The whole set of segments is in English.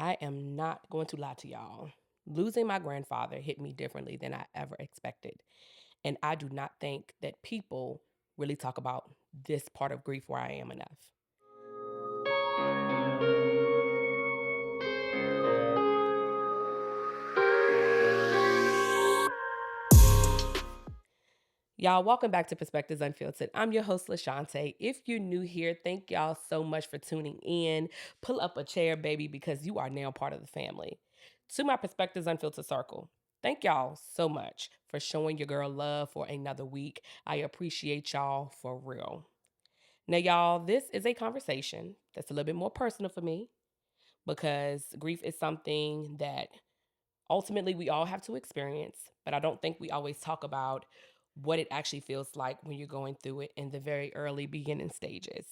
I am not going to lie to y'all. Losing my grandfather hit me differently than I ever expected. And I do not think that people really talk about this part of grief where I am enough. Y'all, welcome back to Perspectives Unfiltered. I'm your host, LaShante. If you're new here, thank y'all so much for tuning in. Pull up a chair, baby, because you are now part of the family. To my Perspectives Unfiltered circle, thank y'all so much for showing your girl love for another week. I appreciate y'all for real. Now, y'all, this is a conversation that's a little bit more personal for me because grief is something that ultimately we all have to experience, but I don't think we always talk about what it actually feels like when you're going through it in the very early beginning stages.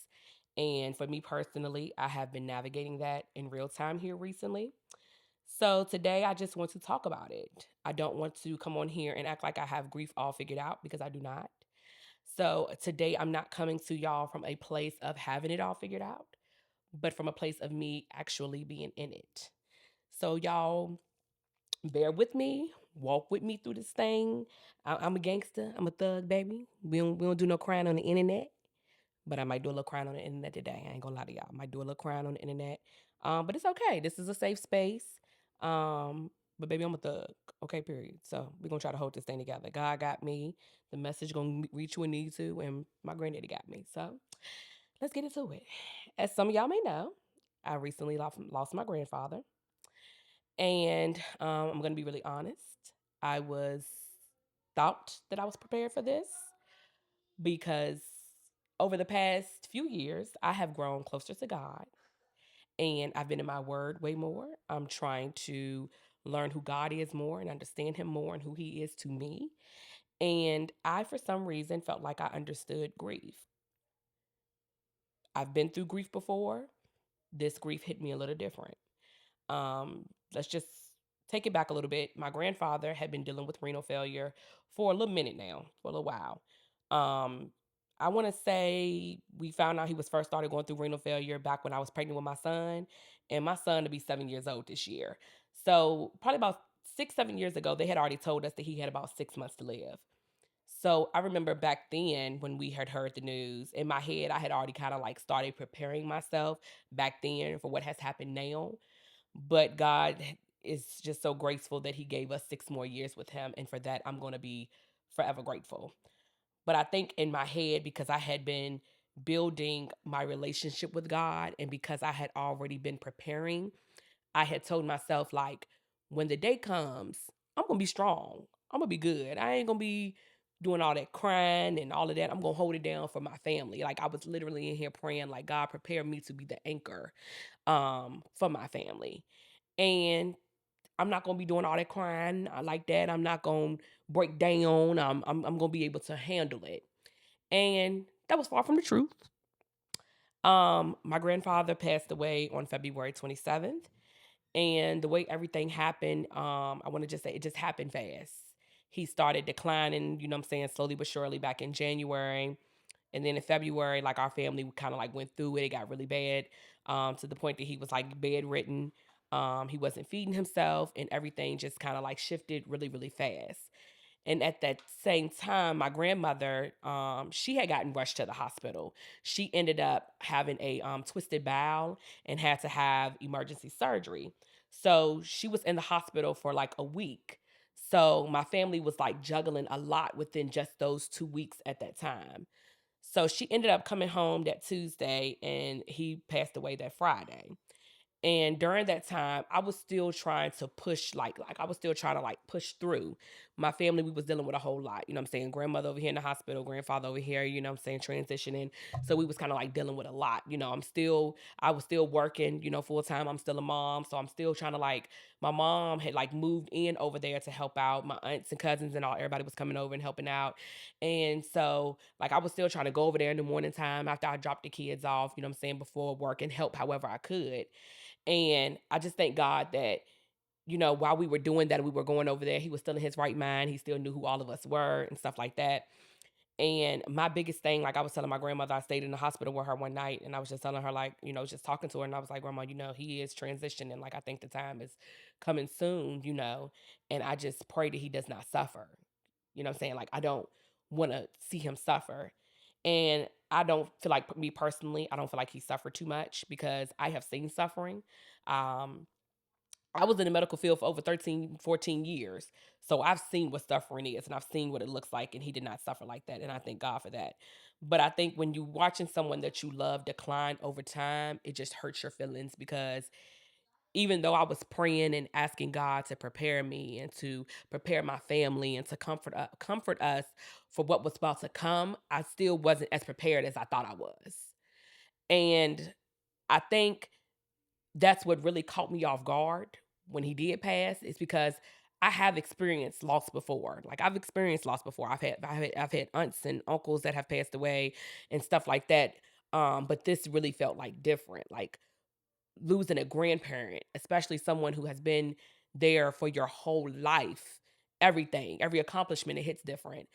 And for me personally, I have been navigating that in real time here recently. So today I just want to talk about it. I don't want to come on here and act like I have grief all figured out because I do not. So today I'm not coming to y'all from a place of having it all figured out, but from a place of me actually being in it. So y'all bear with me, walk with me through this thing. I'm a gangster. I'm a thug, baby. We don't do no crying on the internet, but I might do a little crying on the internet today. I ain't gonna lie to y'all. I might do a little crying on the internet, but it's okay. This is a safe space. But baby, I'm a thug. Okay, period. So we're gonna try to hold this thing together. God got me. The message gonna reach you and need to, and my granddaddy got me. So let's get into it. As some of y'all may know, I recently lost my grandfather. And I'm going to be really honest. I was thought that I was prepared for this because over the past few years, I have grown closer to God and I've been in my word way more. I'm trying to learn who God is more and understand him more and who he is to me. And I, for some reason, felt like I understood grief. I've been through grief before. This grief hit me a little different. Let's just take it back a little bit. My grandfather had been dealing with renal failure for a little minute now, for a little while. Um, I want to say we found out he was first started going through renal failure back when I was pregnant with my son, and my son to be 7 years old this year. So probably about 6, 7 years ago, they had already told us that he had about 6 months to live. So I remember back then when we had heard the news, in my head, I had already kind of like started preparing myself back then for what has happened now. But God is just so graceful that he gave us 6 more years with him. And for that, I'm going to be forever grateful. But I think in my head, because I had been building my relationship with God and because I had already been preparing, I had told myself, like, when the day comes, I'm going to be strong. I'm going to be good. I ain't going to be doing all that crying and all of that. I'm going to hold it down for my family. Like, I was literally in here praying, like, God, prepare me to be the anchor for my family. And I'm not gonna be doing all that crying like that. I'm not gonna break down. I'm gonna be able to handle it. And that was far from the truth. My grandfather passed away on February 27th. And the way everything happened, I want to just say it just happened fast. He started declining, you know what I'm saying, slowly but surely back in January. And then in February, like our family kind of like went through it. It got really bad to the point that he was like bedridden. He wasn't feeding himself, and everything just kind of like shifted really, really fast. And at that same time, my grandmother, she had gotten rushed to the hospital. She ended up having a twisted bowel and had to have emergency surgery. So she was in the hospital for like a week. So my family was like juggling a lot within just those 2 weeks at that time. So she ended up coming home that Tuesday and he passed away that Friday. And during that time, I was still trying to push, like I was still trying to like push through. My family, we was dealing with a whole lot. You know what I'm saying? Grandmother over here in the hospital, grandfather over here, you know what I'm saying, transitioning. So we was kind of like dealing with a lot. I was still working, full time. I'm still a mom. So I'm still trying to like, my mom had like moved in over there to help out. My aunts and cousins and all, everybody was coming over and helping out. And so like I was still trying to go over there in the morning time after I dropped the kids off, you know what I'm saying, before work and help however I could. And I just thank God that, while we were doing that, we were going over there, he was still in his right mind. He still knew who all of us were and stuff like that. And my biggest thing, like I was telling my grandmother, I stayed in the hospital with her one night and I was just telling her, like, just talking to her. And I was like, Grandma, he is transitioning. Like, I think the time is coming soon. And I just pray that he does not suffer. You know what I'm saying? Like, I don't want to see him suffer. And I don't feel like, me personally, I don't feel like he suffered too much because I have seen suffering. Um, I was in the medical field for over 13, 14 years. So I've seen what suffering is and I've seen what it looks like. And he did not suffer like that. And I thank God for that. But I think when you watching someone that you love decline over time, it just hurts your feelings because even though I was praying and asking God to prepare me and to prepare my family and to comfort us for what was about to come, I still wasn't as prepared as I thought I was. And I think that's what really caught me off guard when he did pass is because I have experienced loss before. Like I've experienced loss before. I've had aunts and uncles that have passed away and stuff like that. But this really felt like different. Like losing a grandparent, especially someone who has been there for your whole life, everything, every accomplishment, it hits different.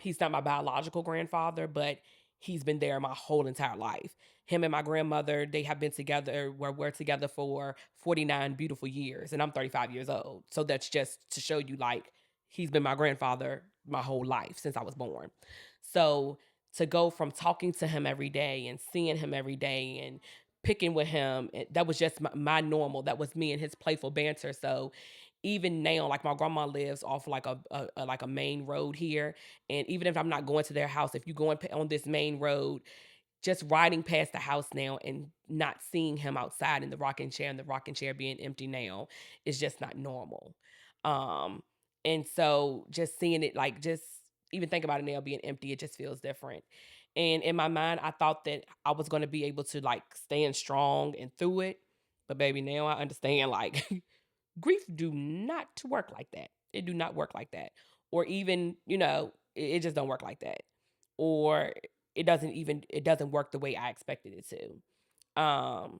He's not my biological grandfather, but he's been there my whole entire life. Him and my grandmother, they have been together, we're together for 49 beautiful years, and I'm 35 years old. So that's just to show you, like, he's been my grandfather my whole life since I was born. So to go from talking to him every day and seeing him every day and picking with him. That was just my normal. That was me and his playful banter. So even now, like my grandma lives off like a main road here, and even if I'm not going to their house, if you go on this main road, just riding past the house now and not seeing him outside in the rocking chair and the rocking chair being empty now is just not normal. Um, and so just seeing it like just even think about it now being empty, it just feels different. And in my mind, I thought that I was going to be able to like stand strong and through it. But baby, now I understand like grief do not work like that. It do not work like that. Or even, it just don't work like that. Or it doesn't work the way I expected it to.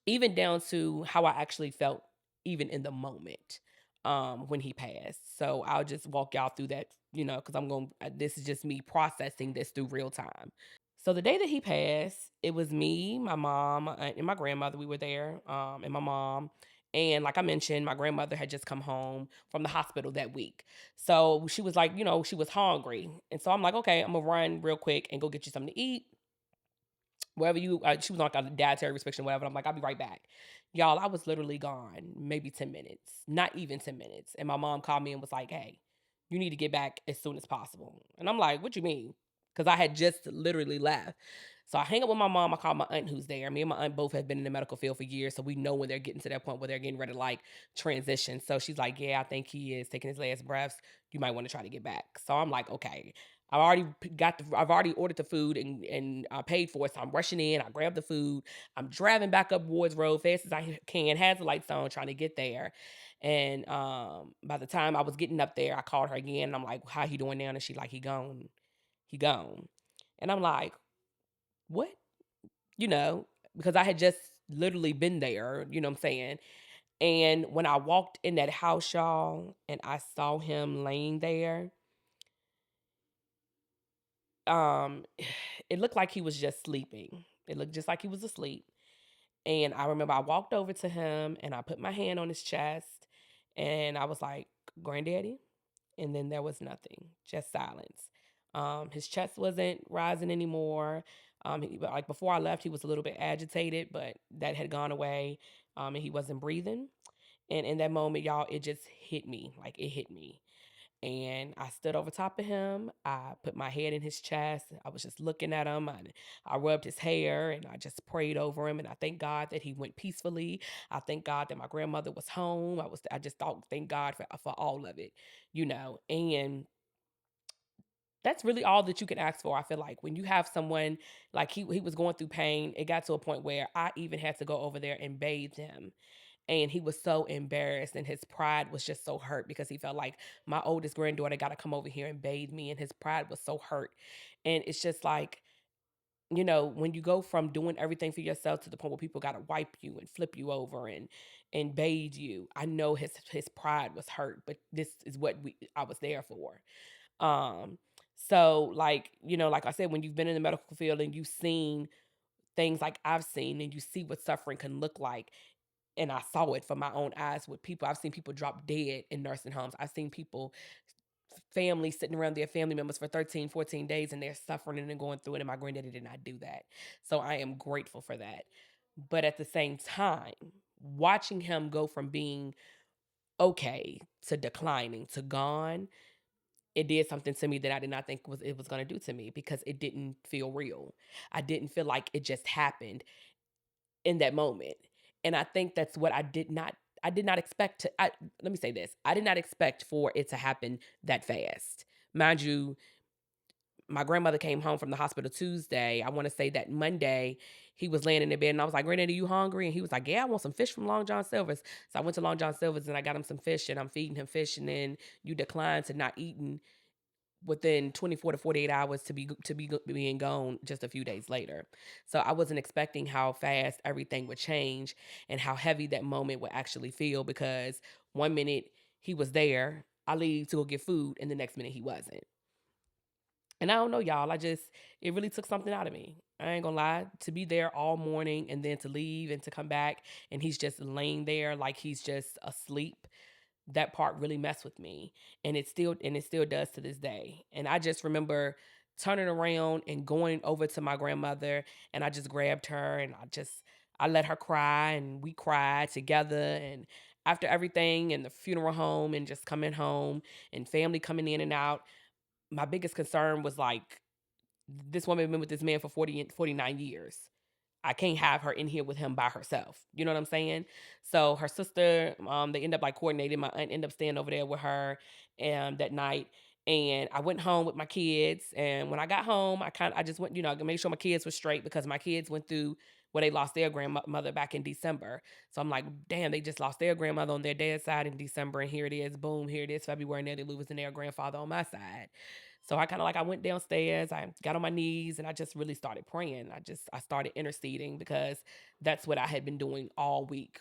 Even down to how I actually felt even in the moment when he passed. So I'll just walk y'all through that, because this is just me processing this through real time. So the day that he passed, it was me, my mom, my aunt, and my grandmother. We were there, and my mom. And like I mentioned, my grandmother had just come home from the hospital that week. So she was like, she was hungry. And so I'm like, okay, I'm going to run real quick and go get you something to eat. Wherever she was on like a dietary restriction, whatever. I'm like, I'll be right back. Y'all, I was literally gone maybe 10 minutes, not even 10 minutes. And my mom called me and was like, hey, you need to get back as soon as possible. And I'm like, what you mean? Because I had just literally left. So I hang up with my mom. I call my aunt who's there. Me and my aunt both have been in the medical field for years. So we know when they're getting to that point where they're getting ready to like transition. So she's like, yeah, I think he is taking his last breaths. You might want to try to get back. So I'm like, okay. I've already ordered the food and I paid for it. So I'm rushing in. I grab the food. I'm driving back up Woods Road fast as I can, has the lights on, trying to get there. And by the time I was getting up there, I called her again. And I'm like, how he doing now? And she like, he gone. He gone. And I'm like, what? You know, because I had just literally been there, you know what I'm saying? And when I walked in that house, y'all, and I saw him laying there, um, it looked like he was just sleeping. It looked just like he was asleep. And I remember I walked over to him and I put my hand on his chest and I was like, Granddaddy? And then there was nothing, just silence. His chest wasn't rising anymore. Like before I left, he was a little bit agitated, but that had gone away. And he wasn't breathing. And in that moment, y'all, it just hit me. Like it hit me. And I stood over top of him. I put my head in his chest. I was just looking at him. I rubbed his hair and I just prayed over him. And I thank God that he went peacefully. I thank God that my grandmother was home. I just thought, thank God for all of it, And that's really all that you can ask for. I feel like when you have someone like he was going through pain, it got to a point where I even had to go over there and bathe him. And he was so embarrassed and his pride was just so hurt because he felt like my oldest granddaughter got to come over here and bathe me and his pride was so hurt. And it's just like, when you go from doing everything for yourself to the point where people got to wipe you and flip you over and bathe you. I know his pride was hurt, but this is what I was there for. Um So, like, like I said, when you've been in the medical field and you've seen things like I've seen, and you see what suffering can look like, and I saw it from my own eyes with people. I've seen people drop dead in nursing homes. I've seen people, families sitting around their family members for 13, 14 days, and they're suffering and going through it. And my granddaddy did not do that. So I am grateful for that. But at the same time, watching him go from being okay to declining to gone, it did something to me that I did not think was it was going to do to me, because it didn't feel real. I didn't feel like it just happened in that moment. And I think that's what I did not expect to let me say this. I did not expect for it to happen that fast. Mind you, my grandmother came home from the hospital Tuesday. I want to say that Monday he was laying in the bed, and I was like, "Granddad, are you hungry?" And he was like, "Yeah, I want some fish from Long John Silver's." So I went to Long John Silver's and I got him some fish, and I'm feeding him fish, and then you decline to not eating within 24 to 48 hours to be being gone just a few days later. So I wasn't expecting how fast everything would change and how heavy that moment would actually feel, because one minute he was there, I leave to go get food, and the next minute he wasn't. And I don't know, y'all. It really took something out of me. I ain't gonna lie. To be there all morning and then to leave and to come back and he's just laying there like he's just asleep, that part really messed with me, and it still does to this day. And I just remember turning around and going over to my grandmother, and I just grabbed her, and I let her cry, and we cried together. And after everything, and the funeral home, and just coming home, and family coming in and out, my biggest concern was like, this woman been with this man for 49 years. I can't have her in here with him by herself. You know what I'm saying? So her sister, they end up like coordinating. My aunt ended up staying over there with her and that night. And I went home with my kids. And when I got home, I just went, to make sure my kids were straight, because my kids went through where they lost their grandmother back in December. So I'm like, damn, they just lost their grandmother on their dad's side in December. And here it is, boom, here it is, February, and they're losing their grandfather on my side. So I went downstairs, I got on my knees, and I just really started praying. I started interceding, because that's what I had been doing all week.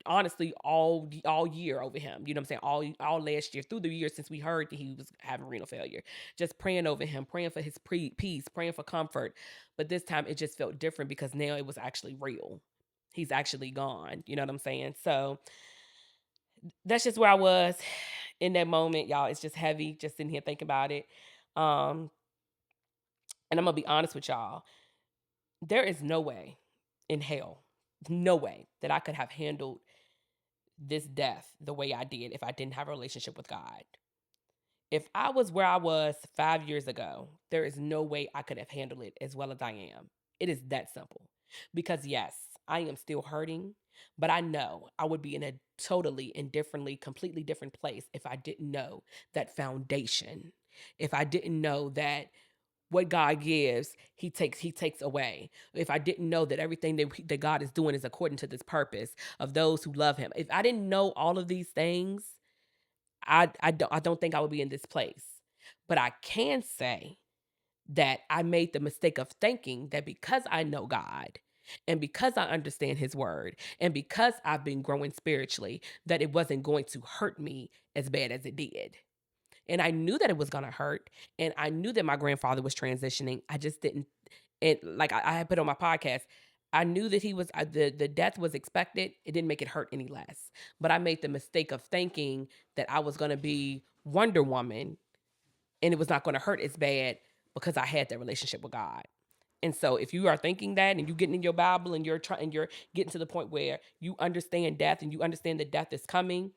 Honestly, all year over him. You know what I'm saying? All last year, through the year, since we heard that he was having renal failure. Just praying over him, praying for his peace, praying for comfort. But this time it just felt different, because now it was actually real. He's actually gone. You know what I'm saying? So that's just where I was in that moment, y'all. It's just heavy, just sitting here thinking about it. Um, and I'm gonna be honest with y'all. There is no way in hell, no way that I could have handled this death the way I did if I didn't have a relationship with God. If I was where I was 5 years ago, there is no way I could have handled it as well as I am. It is that simple. Because yes, I am still hurting, but I know I would be in a totally and differently, completely different place if I didn't know that foundation. If I didn't know that what God gives, he takes away. If I didn't know that everything that God is doing is according to this purpose of those who love him. If I didn't know all of these things, I don't think I would be in this place. But I can say that I made the mistake of thinking that because I know God and because I understand his word and because I've been growing spiritually, that it wasn't going to hurt me as bad as it did. And I knew that it was gonna hurt, and I knew that my grandfather was transitioning. I just didn't. And like I had put on my podcast, I knew that he was the death was expected. It didn't make it hurt any less. But I made the mistake of thinking that I was gonna be Wonder Woman, and it was not gonna hurt as bad because I had that relationship with God. And so, if you are thinking that, and you getting in your Bible, and you're getting to the point where you understand death, and you understand that death is coming,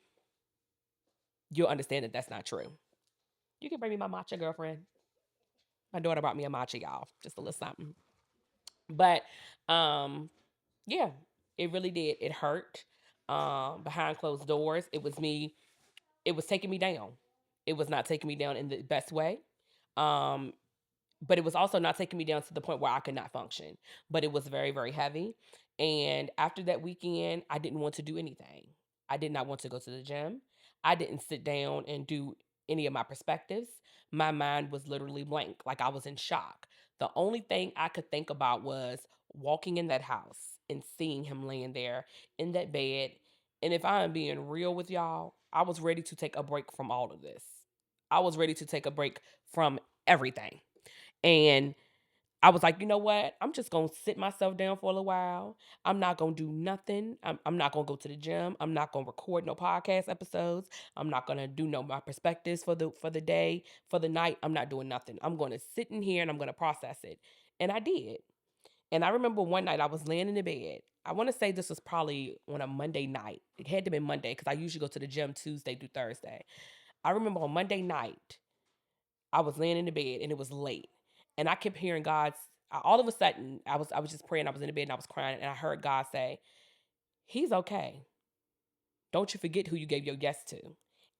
you'll understand that that's not true. You can bring me my matcha, girlfriend. My daughter brought me a matcha, y'all. Just a little something. But um, yeah, it really did. It hurt. Behind closed doors, it was me. It was taking me down. It was not taking me down in the best way. Um, but it was also not taking me down to the point where I could not function. But it was very, very heavy. And after that weekend, I didn't want to do anything. I did not want to go to the gym. I didn't sit down and do any of my perspectives. My mind was literally blank, like I was in shock. The only thing I could think about was walking in that house and seeing him laying there in that bed. And if I'm being real with y'all, I was ready to take a break from all of this. I was ready to take a break from everything. And I was like, you know what? I'm just gonna sit myself down for a little while. I'm not gonna do nothing. I'm not gonna go to the gym. I'm not gonna record no podcast episodes. I'm not gonna do no my perspectives for the day, for the night. I'm not doing nothing. I'm gonna sit in here and I'm gonna process it. And I did. And I remember one night I was laying in the bed. I want to say this was probably on a Monday night. It had to be Monday because I usually go to the gym Tuesday through Thursday. I remember on Monday night, I was laying in the bed and it was late. And I kept hearing God's all of a sudden I was just praying, I was in the bed and I was crying and I heard God say, "He's okay. Don't you forget who you gave your yes to."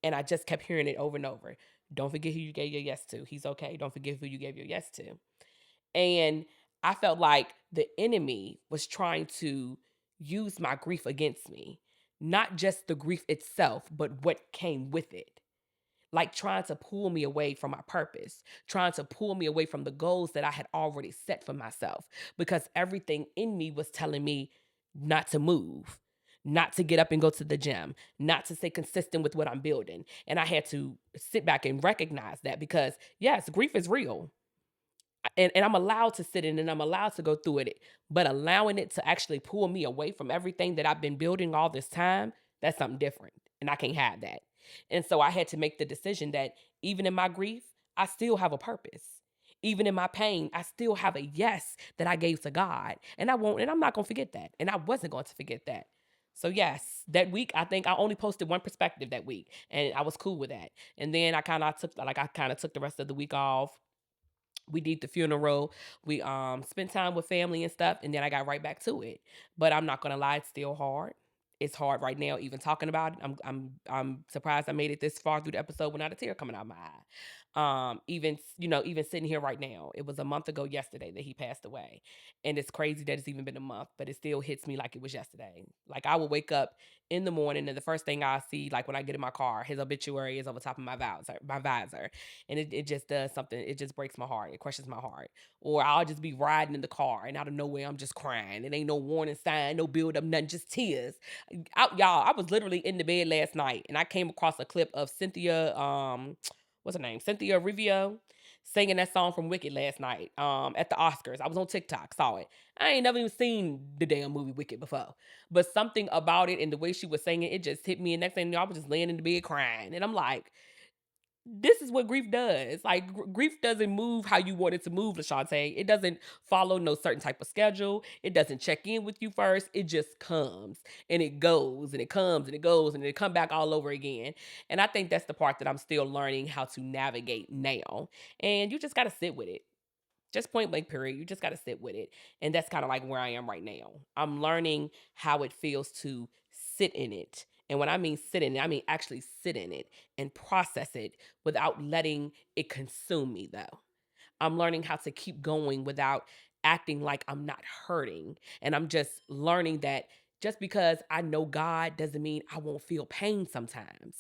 And I just kept hearing it over and over. Don't forget who you gave your yes to. He's okay. Don't forget who you gave your yes to. And I felt like the enemy was trying to use my grief against me, not just the grief itself, but what came with it. Like trying to pull me away from my purpose, trying to pull me away from the goals that I had already set for myself, because everything in me was telling me not to move, not to get up and go to the gym, not to stay consistent with what I'm building. And I had to sit back and recognize that because, yes, grief is real and I'm allowed to sit in and I'm allowed to go through it, but allowing it to actually pull me away from everything that I've been building all this time, that's something different. And I can't have that. And so I had to make the decision that even in my grief, I still have a purpose. Even in my pain, I still have a yes that I gave to God. And I won't, and I'm not going to forget that. And I wasn't going to forget that. So yes, that week I think I only posted one perspective that week, and I was cool with that. And then I kind of took the rest of the week off. We did the funeral. We spent time with family and stuff, and then I got right back to it. But I'm not gonna lie, it's still hard. It's hard right now, even talking about it. I'm surprised I made it this far through the episode without a tear coming out my eye. Even sitting here right now, it was a month ago yesterday that he passed away, and it's crazy that it's even been a month, but it still hits me like it was yesterday. Like I would wake up in the morning, and the first thing I see, like when I get in my car, his obituary is over top of my visor, and it just does something. It just breaks my heart. It crushes my heart. Or I'll just be riding in the car and out of nowhere I'm just crying. It ain't no warning sign, no build up, nothing, just tears. Y'all, I was literally in the bed last night and I came across a clip of Cynthia, what's her name? Cynthia Rivio singing that song from Wicked last night at the Oscars. I was on TikTok, saw it. I ain't never even seen the damn movie Wicked before. But something about it and the way she was singing, it just hit me. And next thing you know, I was just laying in the bed crying. And I'm like, this is what grief does. Like grief doesn't move how you want it to move, Lashante. It doesn't follow no certain type of schedule. It doesn't check in with you first. It just comes and it goes and it comes and it goes and it come back all over again. And I think that's the part that I'm still learning how to navigate now. And you just got to sit with it. Just point blank period. You just got to sit with it. And that's kind of like where I am right now. I'm learning how it feels to sit in it. And when I mean sit in it, I mean actually sit in it and process it without letting it consume me, though. I'm learning how to keep going without acting like I'm not hurting. And I'm just learning that just because I know God doesn't mean I won't feel pain sometimes.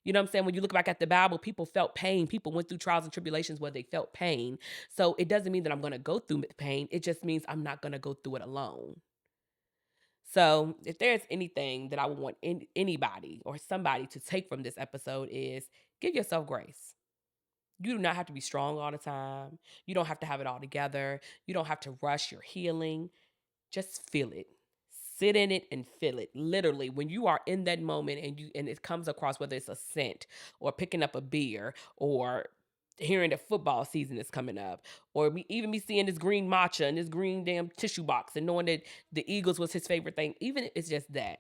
You know what I'm saying? When you look back at the Bible, people felt pain. People went through trials and tribulations where they felt pain. So it doesn't mean that I'm going to go through pain. It just means I'm not going to go through it alone. So if there's anything that I would want anybody or somebody to take from this episode is give yourself grace. You do not have to be strong all the time. You don't have to have it all together. You don't have to rush your healing. Just feel it. Sit in it and feel it. Literally, when you are in that moment and it comes across, whether it's a scent or picking up a beer or hearing the football season is coming up, or even me seeing this green matcha and this green damn tissue box and knowing that the Eagles was his favorite thing, even if it's just that,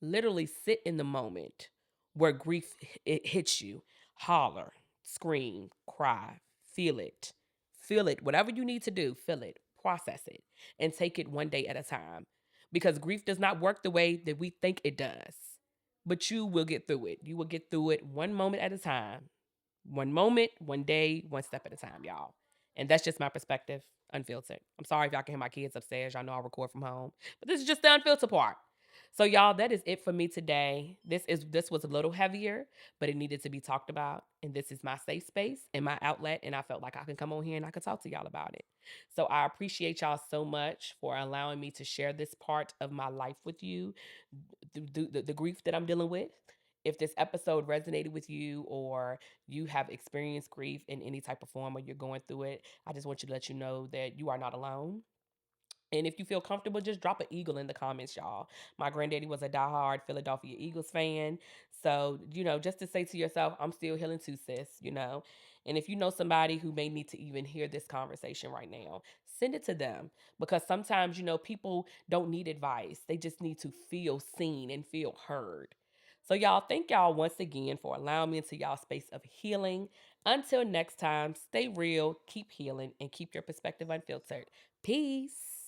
literally sit in the moment where grief it hits you, holler, scream, cry, feel it. Feel it. Whatever you need to do, feel it, process it, and take it one day at a time. Because grief does not work the way that we think it does. But you will get through it. You will get through it one moment at a time. One moment, one day, one step at a time, y'all. And that's just my perspective, unfiltered. I'm sorry if y'all can hear my kids upstairs. Y'all know I record from home. But this is just the unfiltered part. So y'all, that is it for me today. This was a little heavier, but it needed to be talked about. And this is my safe space and my outlet. And I felt like I can come on here and I could talk to y'all about it. So I appreciate y'all so much for allowing me to share this part of my life with you, the grief that I'm dealing with. If this episode resonated with you, or you have experienced grief in any type of form, or you're going through it, I just want you to let you know that you are not alone. And if you feel comfortable, just drop an eagle in the comments, y'all. My granddaddy was a diehard Philadelphia Eagles fan. So, just to say to yourself, I'm still healing too, sis. And if you know somebody who may need to even hear this conversation right now, send it to them. Because sometimes, people don't need advice, they just need to feel seen and feel heard. So, y'all, thank y'all once again for allowing me into y'all space of healing. Until next time, stay real, keep healing, and keep your perspective unfiltered. Peace.